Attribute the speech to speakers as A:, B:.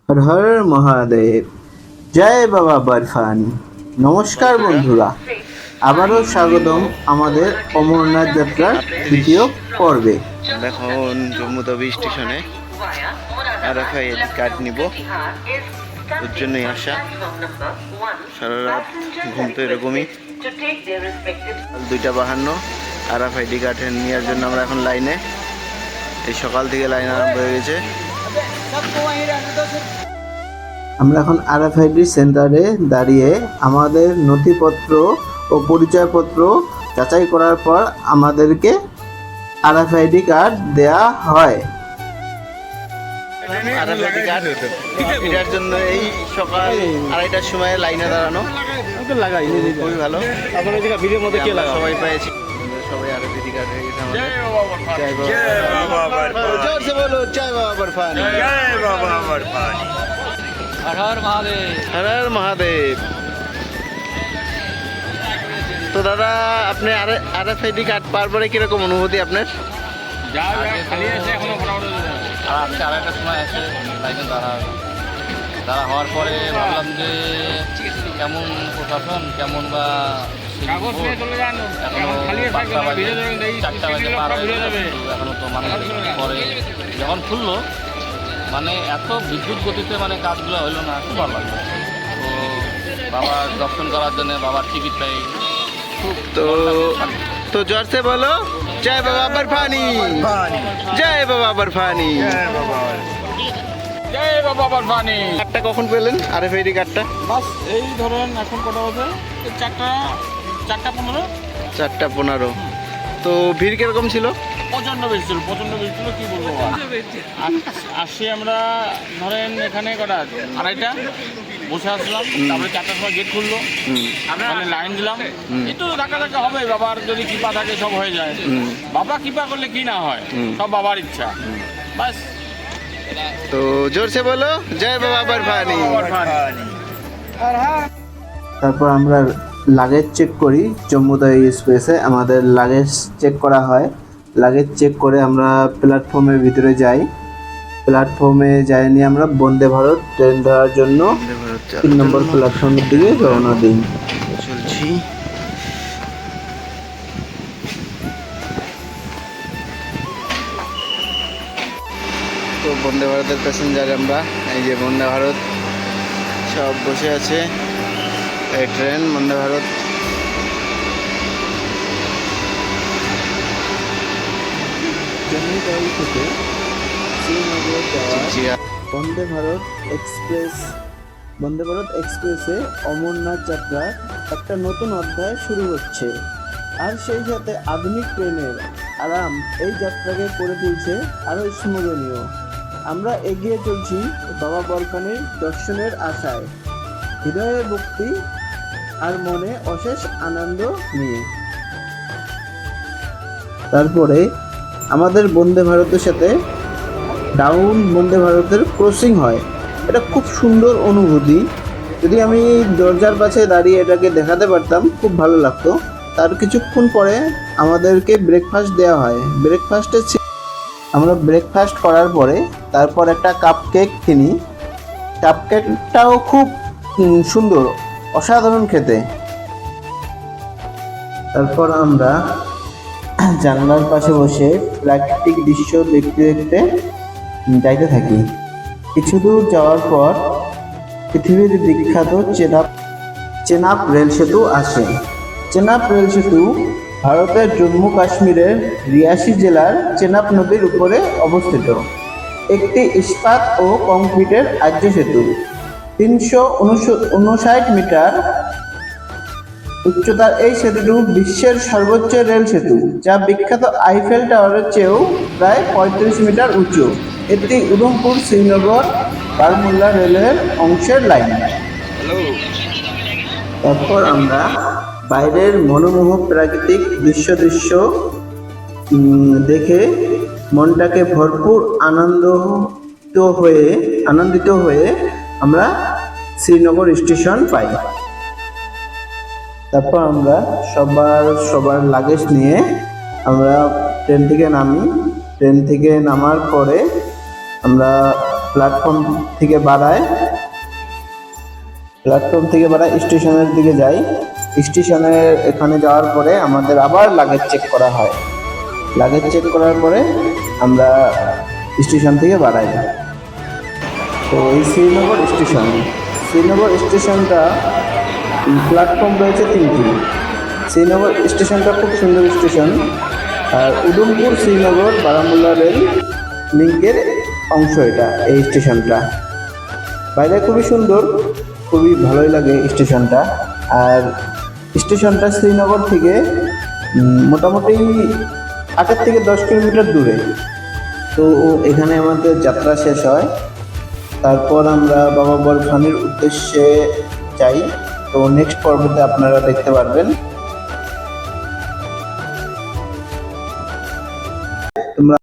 A: হর হর মহাদেব, জয় বাবা বরফানি। নমস্কার বন্ধুরা, আবারও স্বাগতম আমাদের অমরনাথ যাত্রার দ্বিতীয় পর্বে।
B: এখন জম্মু তাবি স্টেশনে আরাফাই কার্ড নিব, ওর জন্যই আসা। সারা রাত ঘুম তো এরকমই। 2:52 আরাফাই কার্ড নেওয়ার জন্য আমরা এখন লাইনে, এই সকাল থেকে লাইন আরম্ভ হয়ে গেছে।
A: আমরা এখন আরএফআইডি সেন্টারে দাঁড়িয়ে আমাদের নথিপত্র ও পরিচয়পত্র যাচাই করার পর আমাদেরকে আরএফআইডি কার্ড দেয়া হয়।
B: আরাফাই কার্ড এটার জন্য এই সকাল 2:30টার সময় লাইনে দাঁড়ানো খুবই ভালো। সবাই পেয়েছি, সবাই আরএফআইডি কার্ড হয়ে গেছে আমাদের। জোরসে বলো জয় বাবা বরফানি।
C: हर हर महादेव।
B: হর হর মহাদেব। তো দাদা, আপনি আরএফআইডি কার্ড পাওয়ার পরে কিরকম অনুভূতি আপনার?
C: আর আজকে 2:30টার সময় এসে লাইনে দাঁড়া হওয়ার পরে ভাবলাম যে কেমন প্রশাসন, কেমন বা এখনো 5টা বাজে, 4টা বাজে পার হয়ে যাবে, এখনো তো মানে পরে যখন খুললো মানে এত বিদ্যুৎ গতিতে মানে কাজগুলো হলো না, খুব ভালো লাগলো। তো বাবার দর্শন করার জন্য বাবার টিকিট পাই খুব।
B: তো জোরসে বলো জয় বাবা বরফানি, জয় বাবা বরফানি,
C: জয় বাবা বরফানি।
B: কার্ডটা কখন পেলেন আরএফআইডি কার্ডটা?
C: বাস এই ধরেন এখন কটা বাজে, 4টা 15।
B: 4:15। তো ভিড় কিরকম ছিল?
C: প্রচণ্ড বেশি ছিল, কি বলবো। আসি আমরা ধরেন এখানে কটা 2:30 বসে আসলাম, তারপরে 4টার সময় গেট খুললো, মানে লাইন দিলাম। একটু ধাক্কা হবে, বাবার যদি কৃপা থাকে সব হয়ে যায়। বাবা কৃপা করলে কি না হয়, সব বাবার ইচ্ছা। বাস।
B: তো জোরসে বলো জয় বাবা বরফানি।
A: তারপর আমরা লাগেজ চেক করি। জম্মু তাওয়াই এক্সপ্রেসে আমাদের লাগেজ চেক করা হয়। লাগেজ চেক করে আমরা প্ল্যাটফর্মের ভিতরে যাই। প্ল্যাটফর্মে যাইনি আমরা বন্দে ভারত ট্রেন ধরার জন্য 3 নম্বর প্ল্যাটফর্মের দিকে রওনা দিই।
B: চলছি। তো বন্দে ভারতের প্যাসেঞ্জার আমরা, এই যে বন্দে ভারত সব বসে আছে। এই ট্রেন বন্দে ভারত।
A: জম্মু তাওয়াই থেকে শ্রীনগর যাওয়া
B: জিয়া
A: বন্দে ভারত এক্সপ্রেসে অমরনাথ যাত্রার একটা নতুন অধ্যায় শুরু হচ্ছে। আর সেই সাথে আধুনিক ট্রেনের আরাম এই যাত্রাকে করে তুলছে আরও স্মরণীয়। আমরা এগিয়ে চলছি বাবা বরফানির দর্শনের আশায়, হৃদয়ে ভক্তি আর মনে অশেষ আনন্দ নিয়ে। তারপরে আমাদের বন্দে ভারতের সাথে ডাউন বন্দে ভারতের ক্রসিং হয়। এটা খুব সুন্দর অনুভূতি। যদি আমি দরজার পাশে দাঁড়িয়ে এটাকে দেখাতে পারতাম খুব ভালো লাগতো। তার কিছুক্ষণ পরে আমাদেরকে ব্রেকফাস্ট দেওয়া হয়। আমরা ব্রেকফাস্ট করার পরে তারপর একটা কাপ কেক কিনি। কাপ কেকটাও খুব সুন্দর, অসাধারণ খেতে। তারপর আমরা জানলার পাশে বসে প্রাকৃতিক দৃশ্য দেখতে দেখতে যাইতে থাকি। কিছু দূর যাওয়ার পর পৃথিবীর বিখ্যাত চেনাব রেল সেতু আসে। চেনাব রেল সেতু ভারতের জম্মু কাশ্মীরের রিয়াসি জেলার চেনাব নদীর উপরে অবস্থিত একটি ইস্পাত ও কংক্রিটের আর্য সেতু। 359 মিটার উচ্চতার এই সেতুটি বিশ্বের সর্বোচ্চ রেল সেতু, যা বিখ্যাত আইফেল টাওয়ারের চেয়েও প্রায় 35 মিটার উঁচু। এটি উধমপুর শ্রীনগর বারমুল্লা রেলের অংশের লাইন। তারপর আমরা বাইরের মনোমোহক প্রাকৃতিক দৃশ্য দেখে মনটাকে ভরপুর আনন্দিত হয়ে আমরা শ্রীনগর স্টেশন পাই। তারপর আমরা সবার লাগেজ নিয়ে আমরা ট্রেন থেকে নামি। ট্রেন থেকে নামার পরে আমরা প্ল্যাটফর্ম থেকে বাড়ায় স্টেশনের দিকে যাই। স্টেশনের এখানে যাওয়ার পরে আমাদের আবার লাগেজ চেক করা হয়। লাগেজ চেক করার পরে আমরা স্টেশন থেকে বাড়াই। তো এই শ্রীনগর স্টেশনটা প্ল্যাটফর্ম রয়েছে 3টি। শ্রীনগর স্টেশনটা খুব সুন্দর স্টেশন। আর উধমপুর শ্রীনগর বারামুল্লা রেল লিঙ্কের অংশ এটা, এই স্টেশনটা বাইরে খুবই সুন্দর, খুবই ভালোই লাগে স্টেশনটা। আর স্টেশনটা শ্রীনগর থেকে মোটামুটি 8 থেকে 10 কিলোমিটার দূরে। তো এখানে আমাদের যাত্রা শেষ হয়, তারপর আমরা বাবা বরফানির উদ্দেশ্যে যাই। তো নেক্সট পর্বতে আপনারা দেখতে পারবেন।